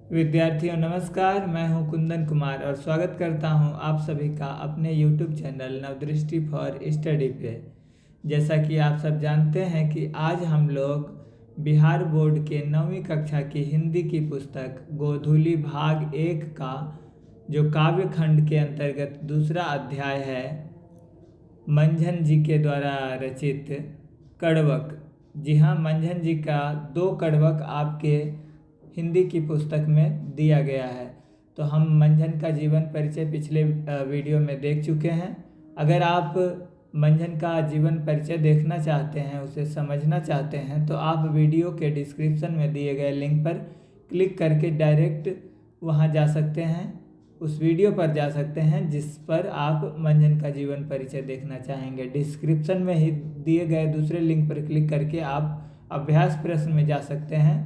विद्यार्थियों नमस्कार, मैं हूं कुंदन कुमार और स्वागत करता हूं आप सभी का अपने YouTube चैनल नवदृष्टि फॉर स्टडी पे। जैसा कि आप सब जानते हैं कि आज हम लोग बिहार बोर्ड के 9वीं कक्षा की हिंदी की पुस्तक गोधूली भाग 1 का जो काव्य खंड के अंतर्गत दूसरा अध्याय है, मंझन जी के द्वारा रचित कड़वक। जी हाँ, मंझन जी का 2 कड़वक आपके हिंदी की पुस्तक में दिया गया है। तो हम मंझन का जीवन परिचय पिछले वीडियो में देख चुके हैं। अगर आप मंझन का जीवन परिचय देखना चाहते हैं, उसे समझना चाहते हैं, तो आप वीडियो के डिस्क्रिप्शन में दिए गए लिंक पर क्लिक करके डायरेक्ट वहां जा सकते हैं, उस वीडियो पर जा सकते हैं जिस पर आप मंझन का जीवन परिचय देखना चाहेंगे। डिस्क्रिप्शन में ही दिए गए दूसरे लिंक पर क्लिक करके आप अभ्यास प्रश्न में जा सकते हैं,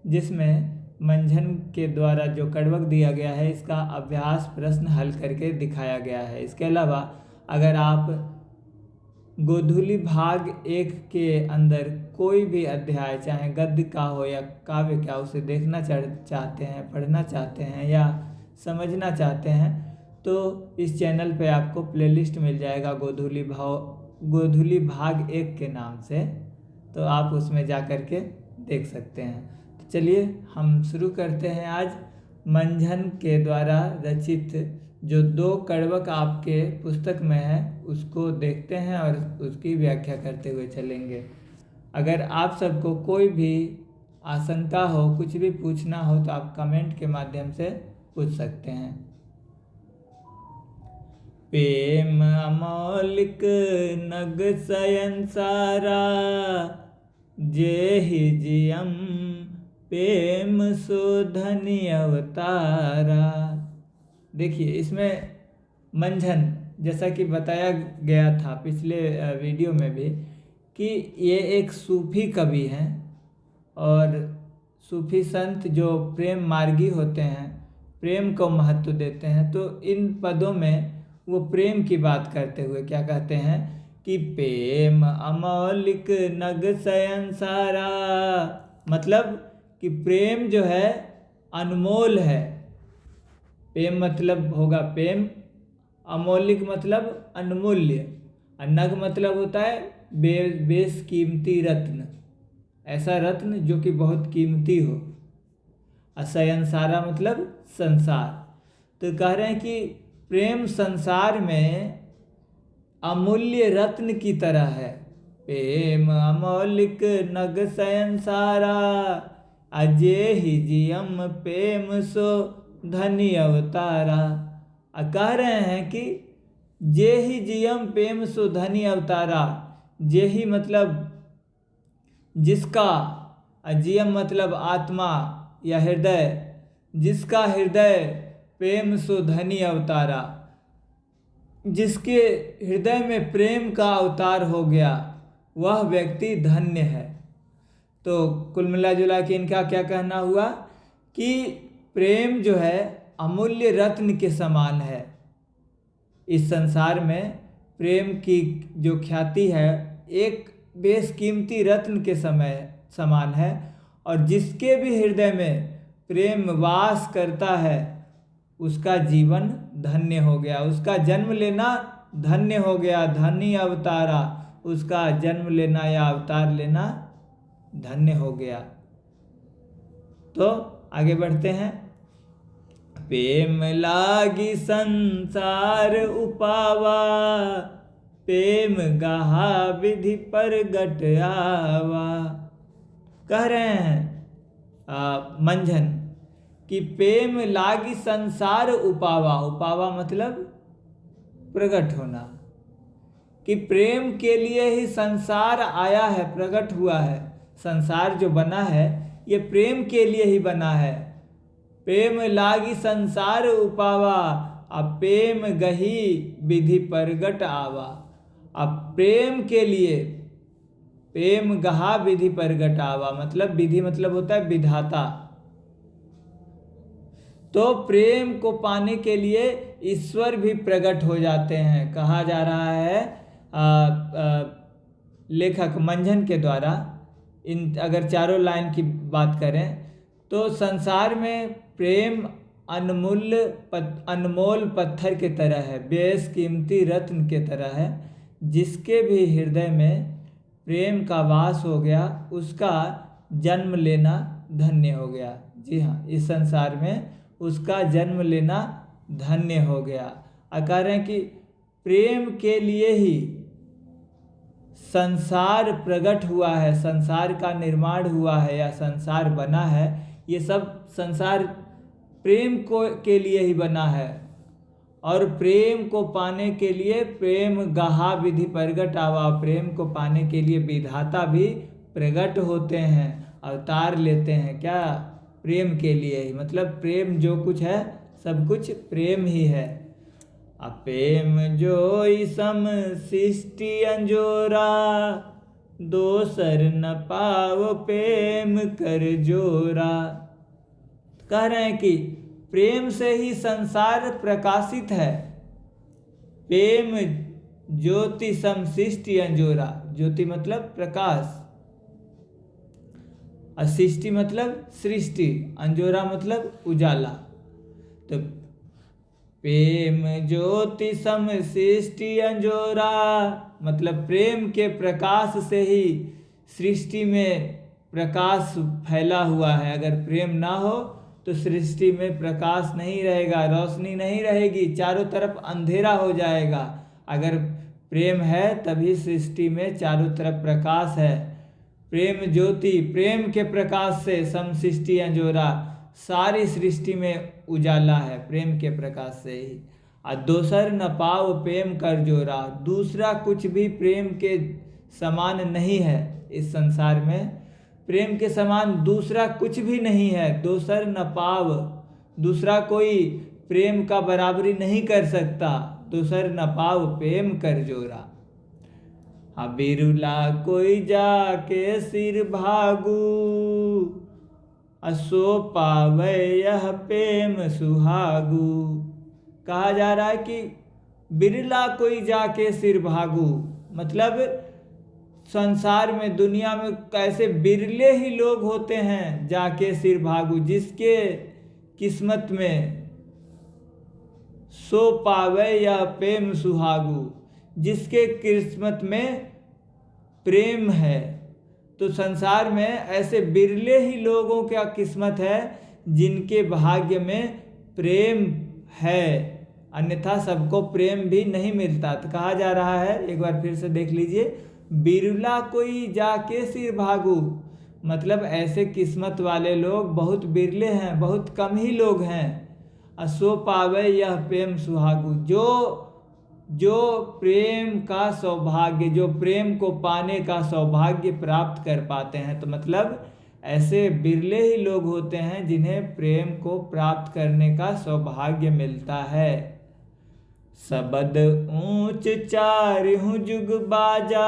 जिसमें मंझन के द्वारा जो कड़वक दिया गया है इसका अभ्यास प्रश्न हल करके दिखाया गया है। इसके अलावा अगर आप गोधूली भाग 1 के अंदर कोई भी अध्याय, चाहे गद्य का हो या काव्य का, उसे देखना चाहते हैं, पढ़ना चाहते हैं या समझना चाहते हैं, तो इस चैनल पे आपको प्लेलिस्ट मिल जाएगा गोधूली भाग 1 के नाम से, तो आप उसमें जा कर के देख सकते हैं। तो चलिए हम शुरू करते हैं। आज मंझन के द्वारा रचित जो 2 कड़वक आपके पुस्तक में है उसको देखते हैं और उसकी व्याख्या करते हुए चलेंगे। अगर आप सबको कोई भी आशंका हो, कुछ भी पूछना हो, तो आप कमेंट के माध्यम से पूछ सकते हैं। प्रेम अमौलिक नग शयन सारा, जेहि जियम प्रेम सुधनि अवतारा। देखिए, इसमें मंझन, जैसा कि बताया गया था पिछले वीडियो में भी, कि ये एक सूफी कवि हैं और सूफी संत जो प्रेम मार्गी होते हैं, प्रेम को महत्व देते हैं। तो इन पदों में वो प्रेम की बात करते हुए क्या कहते हैं कि प्रेम अमौलिक नग शयन सारा, मतलब कि प्रेम जो है अनमोल है। प्रेम मतलब होगा प्रेम, अमौलिक मतलब अनमूल्य, और नग मतलब होता है बेश कीमती रत्न, ऐसा रत्न जो कि बहुत कीमती हो। और शयन सारा मतलब संसार। तो कह रहे हैं कि प्रेम संसार में अमूल्य रत्न की तरह है। प्रेम अमौलिक नग शयन सारा, अजेहि जियम प्रेम सो धनि अवतारा। कह रहे हैं कि जेहि जियम प्रेम सो धनि अवतारा। जेहि मतलब जिसका, जियम मतलब आत्मा या हृदय, जिसका हृदय प्रेम सो धनि अवतारा, जिसके हृदय में प्रेम का अवतार हो गया, वह व्यक्ति धन्य है। तो कुल मिला जुला के इनका क्या कहना हुआ कि प्रेम जो है अमूल्य रत्न के समान है। इस संसार में प्रेम की जो ख्याति है एक बेशकीमती रत्न के समान है, और जिसके भी हृदय में प्रेम वास करता है उसका जीवन धन्य हो गया, उसका जन्म लेना धन्य हो गया। धनि अवतारा, उसका जन्म लेना या अवतार लेना धन्य हो गया। तो आगे बढ़ते हैं। प्रेम लागी संसार उपावा, प्रेम गहा विधि परगट आवा। कह रहे हैं मंझन कि प्रेम लागी संसार उपावा, उपावा मतलब प्रकट होना, कि प्रेम के लिए ही संसार आया है, प्रकट हुआ है। संसार जो बना है ये प्रेम के लिए ही बना है। प्रेम लागी संसार उपावा, अब प्रेम गही विधि परगट आवा। अब प्रेम के लिए, प्रेम गहा विधि परगट आवा मतलब विधि मतलब होता है विधाता। तो प्रेम को पाने के लिए ईश्वर भी प्रकट हो जाते हैं। कहा जा रहा है लेखक मंझन के द्वारा, इन अगर चारों लाइन की बात करें तो संसार में प्रेम अनमोल पत्थर के तरह है, बेशकीमती रत्न के तरह है। जिसके भी हृदय में प्रेम का वास हो गया उसका जन्म लेना धन्य हो गया। जी हाँ, इस संसार में उसका जन्म लेना धन्य हो गया। कह रहे हैं कि प्रेम के लिए ही संसार प्रकट हुआ है, संसार का निर्माण हुआ है या संसार बना है। ये सब संसार प्रेम के लिए ही बना है। और प्रेम को पाने के लिए प्रेम गहा विधि प्रगट आवा, प्रेम को पाने के लिए विधाता भी प्रकट होते हैं, अवतार लेते हैं। क्या? प्रेम के लिए ही। मतलब प्रेम जो कुछ है सब कुछ प्रेम ही है। अप्रेम जोई सम सृष्टि अंजोरा, दोसर न पाव प्रेम कर जोरा। कह रहे हैं कि प्रेम से ही संसार प्रकाशित है। प्रेम ज्योति सम सृष्टि अंजोरा, ज्योति मतलब प्रकाश, सृष्टि मतलब सृष्टि, अंजोरा मतलब उजाला। तो प्रेम ज्योति सम सृष्टि अंजोरा मतलब प्रेम के प्रकाश से ही सृष्टि में प्रकाश फैला हुआ है। अगर प्रेम ना हो तो सृष्टि में प्रकाश नहीं रहेगा, रोशनी नहीं रहेगी, चारों तरफ अंधेरा हो जाएगा। अगर प्रेम है तभी सृष्टि में चारों तरफ प्रकाश है। प्रेम ज्योति, प्रेम के प्रकाश से सम सृष्टि अंजोरा, सारी सृष्टि में उजाला है प्रेम के प्रकाश से ही। और दोसर न पाव प्रेम कर जोरा, दूसरा कुछ भी प्रेम के समान नहीं है। इस संसार में प्रेम के समान दूसरा कुछ भी नहीं है। दोसर न पाव, दूसरा कोई प्रेम का बराबरी नहीं कर सकता। दोसर न पाव प्रेम कर जोरा। बिरुला कोई जाके सिर भागू, असो पावे यह प्रेम सुहागू। कहा जा रहा है कि बिरला कोई जाके सिर भागू, मतलब संसार में दुनिया में कैसे बिरले ही लोग होते हैं जाके सिर भागू, जिसके किस्मत में सो पावे या प्रेम सुहागू, जिसके किस्मत में प्रेम है। तो संसार में ऐसे बिरले ही लोगों का किस्मत है जिनके भाग्य में प्रेम है, अन्यथा सबको प्रेम भी नहीं मिलता। तो कहा जा रहा है, एक बार फिर से देख लीजिए, बिरला कोई जाके सिर भागू, मतलब ऐसे किस्मत वाले लोग बहुत बिरले हैं, बहुत कम ही लोग हैं। असो पावे यह प्रेम सुहागू, जो प्रेम का सौभाग्य, जो प्रेम को पाने का सौभाग्य प्राप्त कर पाते हैं। तो मतलब ऐसे बिरले ही लोग होते हैं जिन्हें प्रेम को प्राप्त करने का सौभाग्य मिलता है। सबद ऊंच चारिहु जुग बाजा,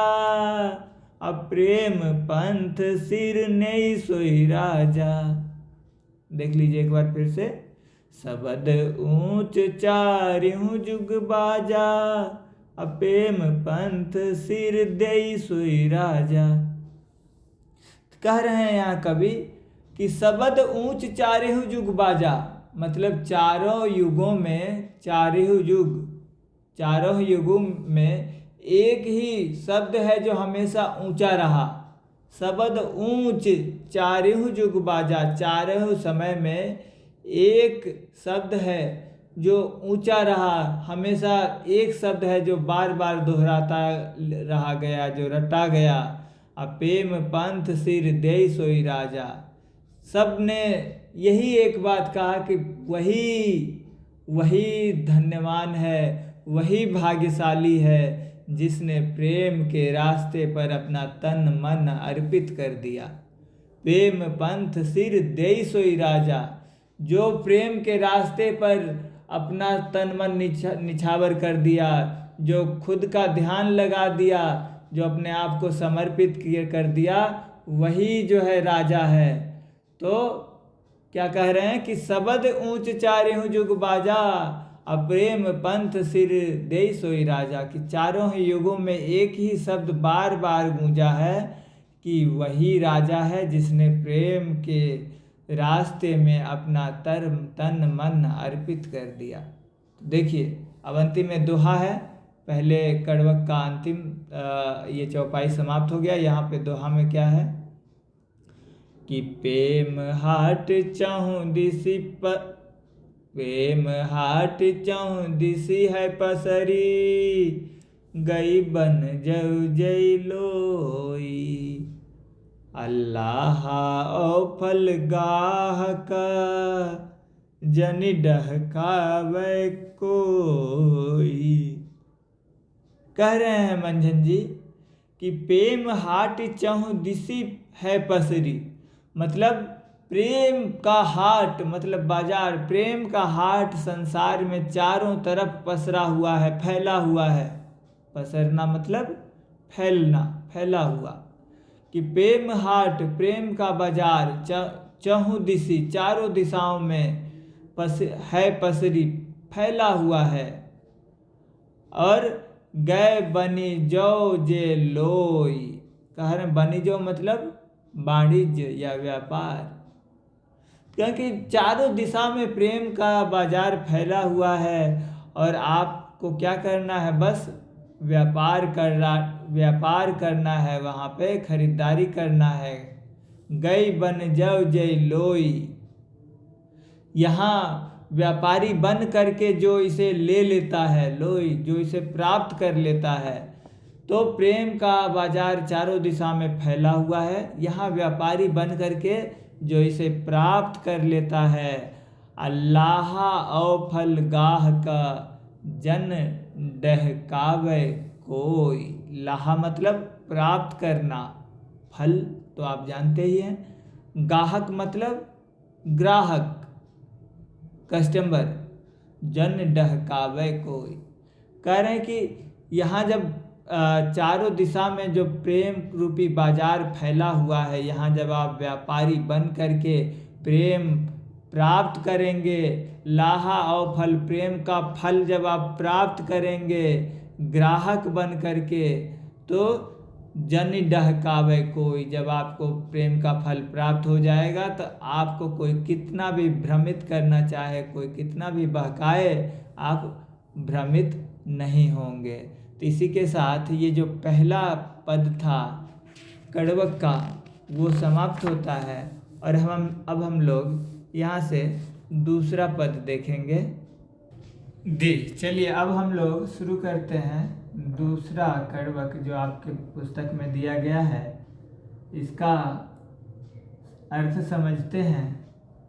अप्रेम पंथ सिर नहीं सोई राजा। देख लीजिए एक बार फिर से, सबद ऊंच चारिहु जुग बाजा, अप्रेम पंथ सिर देई सोई राजा। कह रहे हैं यहाँ कवि कि सबद ऊंच चारिहु जुग बाजा, मतलब चारों युगों में, चारों युगों में एक ही शब्द है जो हमेशा ऊंचा रहा। सबद ऊंच चारिहु जुग बाजा, चारों समय में एक शब्द है जो ऊंचा रहा, हमेशा एक शब्द है जो बार बार दोहराता रहा गया, जो रटा गया। अप्रेम पंथ सिर देई सोई राजा। सब ने यही एक बात कहा कि वही धन्यवान है, वही भाग्यशाली है जिसने प्रेम के रास्ते पर अपना तन मन अर्पित कर दिया। प्रेम पंथ सिर देई सोई राजा, जो प्रेम के रास्ते पर अपना तन मन निछावर कर दिया, जो खुद का ध्यान लगा दिया, जो अपने आप को समर्पित कर दिया, वही जो है राजा है। तो क्या कह रहे हैं कि सबद ऊंच चारिहु जुग बाजा, अप्रेम पंथ सिर देई सोई राजा, कि चारों ही युगों में एक ही शब्द बार बार गूंजा है कि वही राजा है जिसने प्रेम के रास्ते में अपना तन मन अर्पित कर दिया। देखिए अब अंतिम में दोहा है, पहले कड़वक का अंतिम ये चौपाई समाप्त हो गया। यहाँ पे दोहा में क्या है कि प्रेम हाट चहुँ दिसी है पसरी, गई बन जऊ जई लोई। अल्लाह ओ फल गाहका, जनि डहकावे कोई। कह रहे हैं मंझन जी कि प्रेम हाट चहुँ दिसी है पसरी, मतलब प्रेम का हाट मतलब बाजार, प्रेम का हाट संसार में चारों तरफ पसरा हुआ है, फैला हुआ है। पसरना मतलब फैलना, फैला हुआ। कि प्रेम हाट प्रेम का बाजार चहुँ दिसी चारों दिशाओं में है पसरी, फैला हुआ है। और गए बनी जो जे लोई, कह रहे बनी जो मतलब वाणिज्य या व्यापार, क्योंकि चारों दिशा में प्रेम का बाजार फैला हुआ है और आपको क्या करना है, बस व्यापार करना है, वहाँ पे खरीदारी करना है। गई बन जव जय लोई, यहाँ व्यापारी बन करके जो इसे ले लेता है, लोई जो इसे प्राप्त कर लेता है। तो प्रेम का बाजार चारों दिशा में फैला हुआ है, यहाँ व्यापारी बन करके जो इसे प्राप्त कर लेता है। अल्लाह औ फल गाह का, जन डहकावे कोई। लाहा मतलब प्राप्त करना, फल तो आप जानते ही हैं, गाहक मतलब ग्राहक, कस्टमर, जन डहकावे कोई। कह रहे हैं कि यहाँ जब चारों दिशा में जो प्रेम रूपी बाजार फैला हुआ है, यहाँ जब आप व्यापारी बन करके प्रेम प्राप्त करेंगे, लाहा और फल प्रेम का फल जब आप प्राप्त करेंगे ग्राहक बन करके, तो जनि डहकावे कोई, जब आपको प्रेम का फल प्राप्त हो जाएगा तो आपको कोई कितना भी भ्रमित करना चाहे, कोई कितना भी बहकाए, आप भ्रमित नहीं होंगे। तो इसी के साथ ये जो पहला पद था कड़वक का वो समाप्त होता है और अब हम लोग यहाँ से दूसरा पद देखेंगे। चलिए अब हम लोग शुरू करते हैं दूसरा कड़वक जो आपके पुस्तक में दिया गया है, इसका अर्थ समझते हैं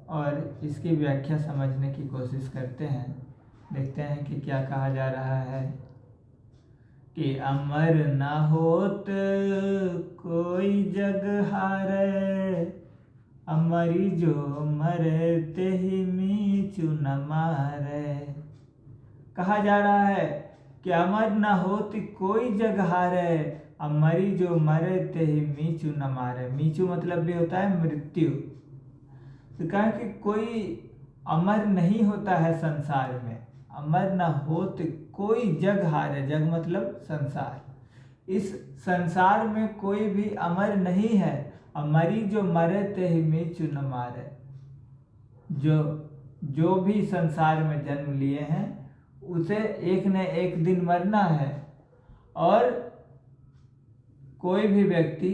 और इसकी व्याख्या समझने की कोशिश करते हैं। देखते हैं कि क्या कहा जा रहा है कि अमर न होत कोई जग हारे, अमरी जो मरे तेहि मीचु न मारे। कहा जा रहा है कि अमर न होत कोई जग हारे, अमरी जो मरे तेहि मीचु न मारे। मीचु मतलब भी होता है मृत्यु। तो कहा कि कोई अमर नहीं होता है संसार में, अमर न होत कोई जग हारे, जग मतलब संसार। इस संसार में कोई भी अमर नहीं है, अमरी जो मरे तेहि मीचु न मारे। जो भी संसार में जन्म लिए हैं उसे एक न एक दिन मरना है, और कोई भी व्यक्ति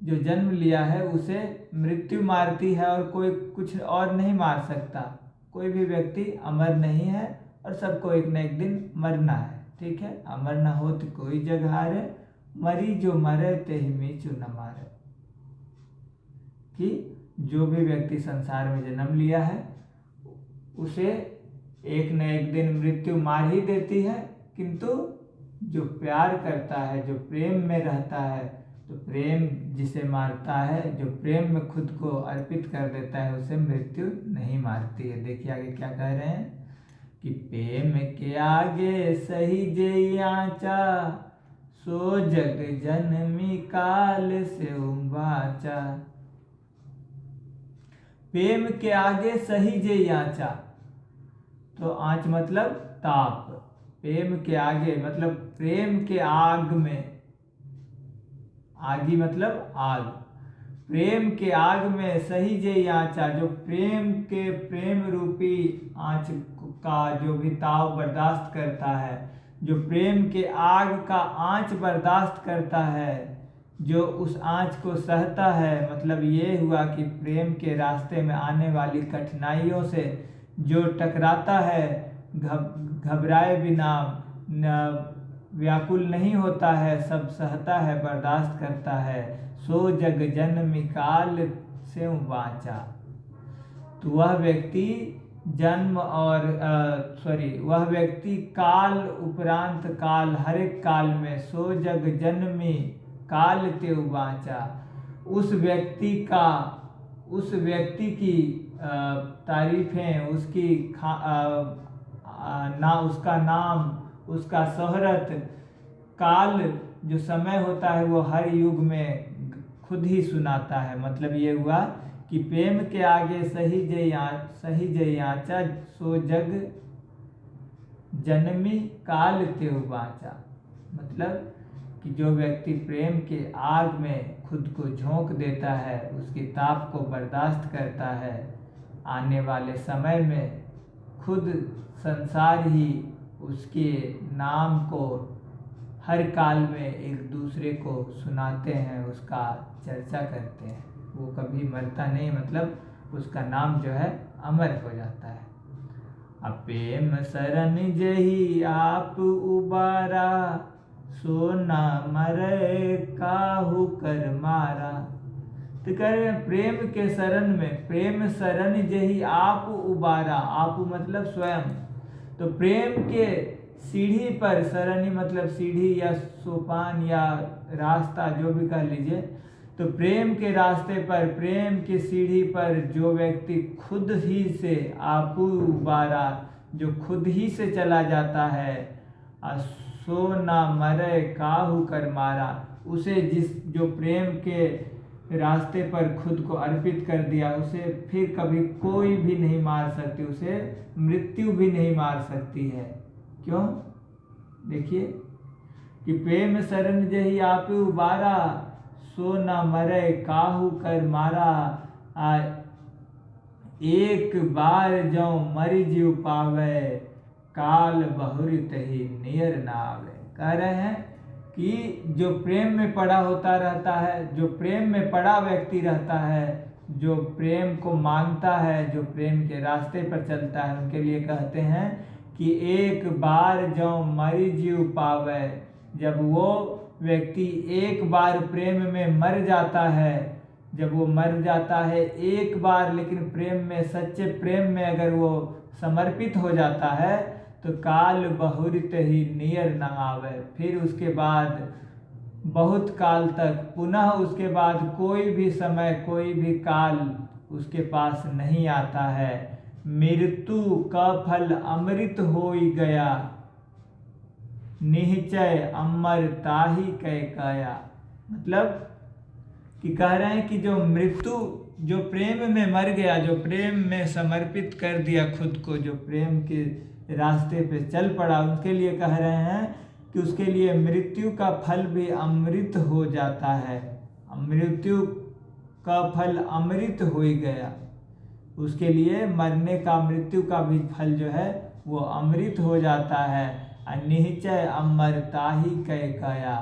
जो जन्म लिया है उसे मृत्यु मारती है और कोई कुछ और नहीं मार सकता। कोई भी व्यक्ति अमर नहीं है और सबको एक न एक दिन मरना है, ठीक है। अमर न होत कोई जग हारे, मरी जो मरे तेहि मीचु न मारे। कि जो भी व्यक्ति संसार में जन्म लिया है उसे एक न एक दिन मृत्यु मार ही देती है, किंतु जो प्यार करता है, जो प्रेम में रहता है, तो प्रेम जिसे मारता है, जो प्रेम में खुद को अर्पित कर देता है, उसे मृत्यु नहीं मारती है। देखिए आगे क्या कह रहे हैं कि प्रेम के आगे सही जे आचा, सो जग जनमी काल से बाचा। प्रेम के आगे सही जे आचा, तो आँच मतलब ताप, प्रेम के आगे मतलब प्रेम के आग में, आगी मतलब आग, प्रेम के आग में सही जे आँचा, जो प्रेम के प्रेम रूपी आँच का जो भी ताव बर्दाश्त करता है, जो प्रेम के आग का आँच बर्दाश्त करता है, जो उस आँच को सहता है, मतलब ये हुआ कि प्रेम के रास्ते में आने वाली कठिनाइयों से जो टकराता है, घबराए बिना व्याकुल नहीं होता है, सब सहता है, बर्दाश्त करता है, सो जग जन्म काल से बाँचा। तो वह व्यक्ति जन्म और वह व्यक्ति काल उपरांत काल, हर एक काल में, सो जग जन्मी काल तेउ बाँचा। उस व्यक्ति की तारीफें, उसकी उसका नाम, उसका शोहरत, काल जो समय होता है वो हर युग में खुद ही सुनाता है। मतलब ये हुआ कि प्रेम के आगे सही जय आँचा, सो जग जन्मी काल तेउ बाँचा। मतलब कि जो व्यक्ति प्रेम के आग में खुद को झोंक देता है, उसकी ताप को बर्दाश्त करता है, आने वाले समय में खुद संसार ही उसके नाम को हर काल में एक दूसरे को सुनाते हैं, उसका चर्चा करते हैं। वो कभी मरता नहीं, मतलब उसका नाम जो है अमर हो जाता है। अब प्रेम शरण जही आप उबारा, सो ना मरे काहू कर मारा। तो कह रहे हैं प्रेम के शरण में, प्रेम शरण जही आप उबारा, आप मतलब स्वयं। तो प्रेम के सीढ़ी पर, शरणी मतलब सीढ़ी या सोपान या रास्ता जो भी कह लीजिए, तो प्रेम के रास्ते पर, प्रेम की सीढ़ी पर जो व्यक्ति खुद ही से आपू उबारा, जो खुद ही से चला जाता है, सो ना मरे काहू कर मारा, उसे जो प्रेम के रास्ते पर खुद को अर्पित कर दिया, उसे फिर कभी कोई भी नहीं मार सकती, उसे मृत्यु भी नहीं मार सकती है। क्यों? देखिए कि प्रेम शरण जही आप उबारा, सो ना मरे काहू कर मारा, एक बार जो मरि जीव पावे, काल बहुरी तही नियर ना आवे। कह रहे हैं कि जो प्रेम में पड़ा होता रहता है, जो प्रेम में पड़ा व्यक्ति रहता है, जो प्रेम को मानता है, जो प्रेम के रास्ते पर चलता है, उनके लिए कहते हैं कि एक बार जो मरि जीव पावे, जब वो व्यक्ति एक बार प्रेम में मर जाता है, जब वो मर जाता है एक बार, लेकिन प्रेम में, सच्चे प्रेम में अगर वो समर्पित हो जाता है, तो काल बहुरित ही नियर न आवे, फिर उसके बाद बहुत काल तक, पुनः उसके बाद कोई भी समय, कोई भी काल उसके पास नहीं आता है। मृत्यु का फल अमृत होई गया, निश्चय अमर ताही कै काया। मतलब कि कह रहे हैं कि जो मृत्यु, जो प्रेम में मर गया, जो प्रेम में समर्पित कर दिया खुद को, जो प्रेम के रास्ते पे चल पड़ा, उनके लिए कह रहे हैं कि उसके लिए मृत्यु का फल भी अमृत हो जाता है। मृत्यु का फल अमृत हो गया, उसके लिए मरने का, मृत्यु का भी फल जो है वो अमृत हो जाता है। निश्चय अमर ताही कै काया,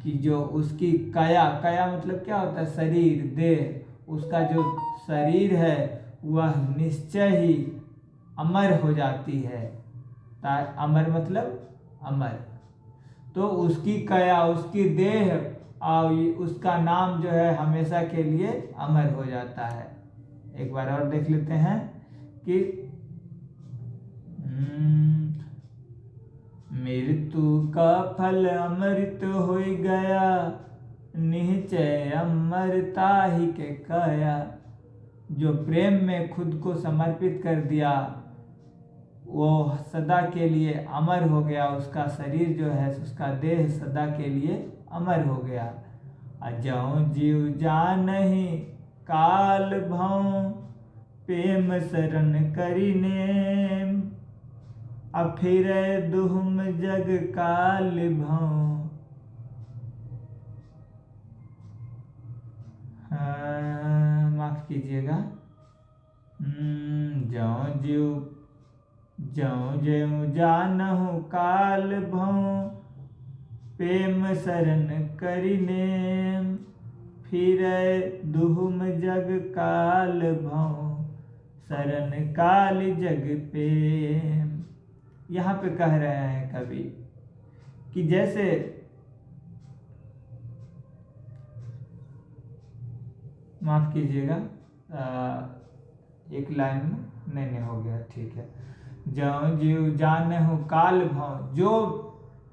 कि जो उसकी काया, काया मतलब क्या होता है? शरीर, देह, उसका जो शरीर है वह निश्चय ही अमर हो जाती है। अमर मतलब अमर, तो उसकी काया, उसकी देह और उसका नाम जो है हमेशा के लिए अमर हो जाता है। एक बार और देख लेते हैं कि मृत्यु का फल अमृत हो गया, निश्चय अमरता ही के काया। जो प्रेम में खुद को समर्पित कर दिया वो सदा के लिए अमर हो गया, उसका शरीर जो है, उसका देह सदा के लिए अमर हो गया। अजौ जीव जानहि काल भौं, प्रेम शरण करिने, अफिरै दुहुम जग काल भौं। माफ कीजिएगा। ज्यों ज्यों जानहु काल भौं प्रेम शरण करिने, फिरै दुहुम जग काल भौं शरण काल जग प्रेम। यहाँ पे कह रहे हैं कवि कि जैसे माफ कीजिएगा, एक लाइन में नहीं हो गया, ठीक है। ज्यों जीव जानहु काल भौं, जो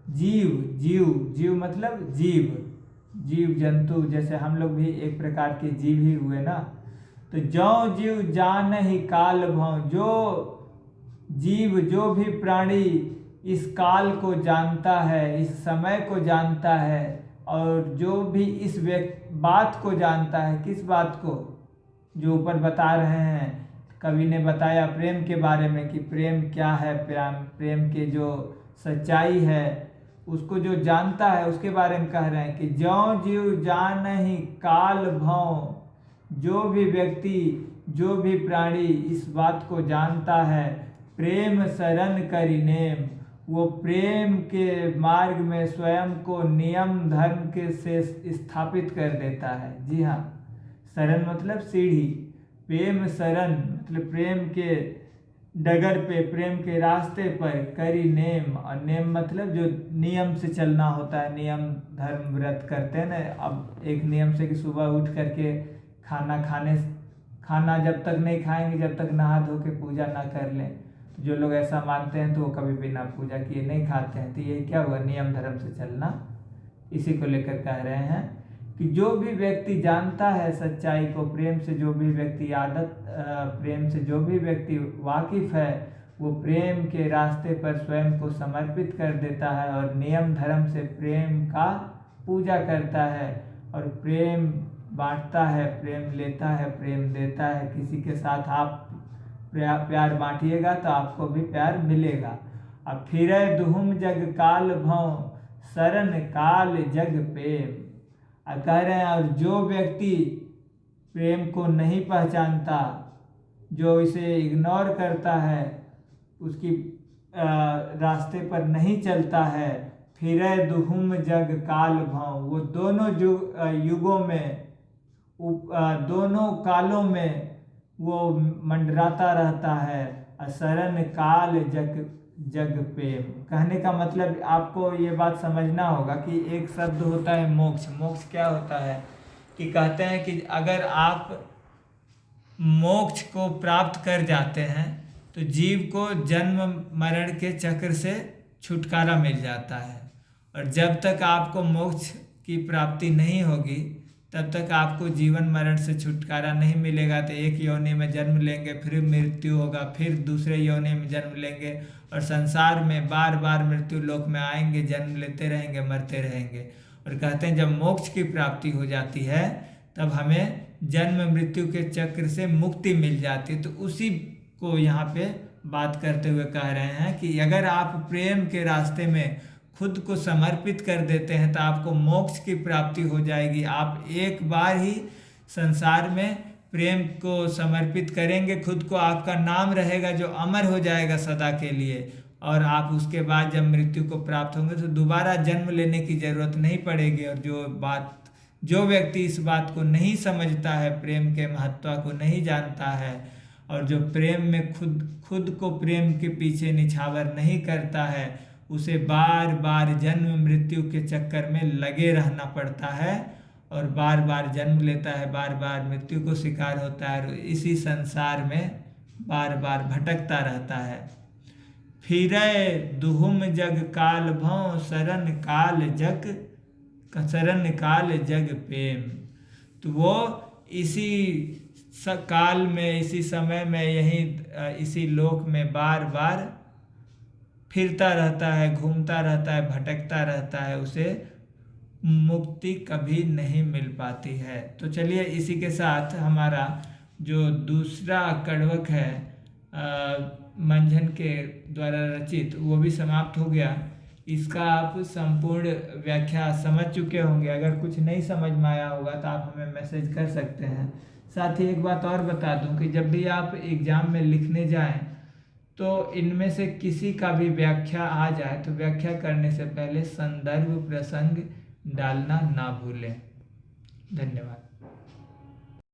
जीव मतलब जीव जंतु, जैसे हम लोग भी एक प्रकार के जीव ही हुए ना। तो ज्यों जीव जानहि काल भौं, जो जीव जो भी प्राणी इस काल को जानता है, इस समय को जानता है, और जो भी इस बात को जानता है। किस बात को? जो ऊपर बता रहे हैं, कवि ने बताया प्रेम के बारे में कि प्रेम क्या है, प्रेम के जो सच्चाई है उसको जो जानता है उसके बारे में कह रहे हैं कि ज्यों जीव जानहि काल भौं, जो भी व्यक्ति जो भी प्राणी इस बात को जानता है, प्रेम शरण करिनेम, वो प्रेम के मार्ग में स्वयं को नियम धर्म के से स्थापित कर देता है। जी हाँ, शरण मतलब सीढ़ी, प्रेम शरण मतलब प्रेम के डगर पे, प्रेम के रास्ते पर, करी नेम, और नेम मतलब जो नियम से चलना होता है, नियम धर्म व्रत करते हैं ना। अब एक नियम से कि सुबह उठ करके खाना जब तक नहीं खाएंगे जब तक नहा धो के पूजा ना कर लें। जो लोग ऐसा मानते हैं तो वो कभी बिना पूजा किए नहीं खाते हैं। तो ये क्या हुआ? नियम धर्म से चलना। इसी को लेकर कह रहे हैं कि जो भी व्यक्ति जानता है सच्चाई को, प्रेम से जो भी व्यक्ति प्रेम से जो भी व्यक्ति वाकिफ है, वो प्रेम के रास्ते पर स्वयं को समर्पित कर देता है और नियम धर्म से प्रेम का पूजा करता है, और प्रेम बांटता है, प्रेम लेता है, प्रेम देता है। किसी के साथ आप प्यार बांटिएगा तो आपको भी प्यार मिलेगा। अब फिरै दुहुम जग काल भौं शरण काल जग प्रेम। कह रहे हैं और जो व्यक्ति प्रेम को नहीं पहचानता, जो इसे इग्नोर करता है, उसकी रास्ते पर नहीं चलता है, फिरै दुहुम जग काल भौं, वो दोनों युगों में, दोनों कालों में वो मंडराता रहता है। शरण काल जग प्रेम। कहने का मतलब आपको ये बात समझना होगा कि एक शब्द होता है मोक्ष। मोक्ष क्या होता है कि कहते हैं कि अगर आप मोक्ष को प्राप्त कर जाते हैं तो जीव को जन्म मरण के चक्र से छुटकारा मिल जाता है, और जब तक आपको मोक्ष की प्राप्ति नहीं होगी तब तक आपको जीवन मरण से छुटकारा नहीं मिलेगा। तो एक योनि में जन्म लेंगे, फिर मृत्यु होगा, फिर दूसरे योनि में जन्म लेंगे, और संसार में बार बार मृत्यु लोक में आएंगे, जन्म लेते रहेंगे, मरते रहेंगे। और कहते हैं जब मोक्ष की प्राप्ति हो जाती है तब हमें जन्म मृत्यु के चक्र से मुक्ति मिल जाती है। तो उसी को यहाँ पे बात करते हुए कह रहे हैं कि अगर आप प्रेम के रास्ते में खुद को समर्पित कर देते हैं तो आपको मोक्ष की प्राप्ति हो जाएगी। आप एक बार ही संसार में प्रेम को समर्पित करेंगे खुद को, आपका नाम रहेगा जो अमर हो जाएगा सदा के लिए, और आप उसके बाद जब मृत्यु को प्राप्त होंगे तो दोबारा जन्म लेने की जरूरत नहीं पड़ेगी। और जो व्यक्ति इस बात को नहीं समझता है, प्रेम के महत्व को नहीं जानता है, और जो प्रेम में खुद को प्रेम के पीछे निछावर नहीं करता है, उसे बार बार जन्म मृत्यु के चक्कर में लगे रहना पड़ता है, और बार बार जन्म लेता है, बार बार मृत्यु को शिकार होता है, और इसी संसार में बार बार भटकता रहता है। फिरै दुहुम जग काल भौं शरण काल जग प्रेम। तो वो इसी काल में, इसी समय में, यही इसी लोक में बार बार फिरता रहता है, घूमता रहता है, भटकता रहता है, उसे मुक्ति कभी नहीं मिल पाती है। तो चलिए इसी के साथ हमारा जो दूसरा कड़वक है मंझन के द्वारा रचित, वो भी समाप्त हो गया। इसका आप संपूर्ण व्याख्या समझ चुके होंगे। अगर कुछ नहीं समझ में आया होगा तो आप हमें मैसेज कर सकते हैं। साथ ही एक बात और बता दूं कि जब भी आप एग्ज़ाम में लिखने जाएं तो इनमें से किसी का भी व्याख्या आ जाए तो व्याख्या करने से पहले संदर्भ प्रसंग डालना ना भूलें। धन्यवाद।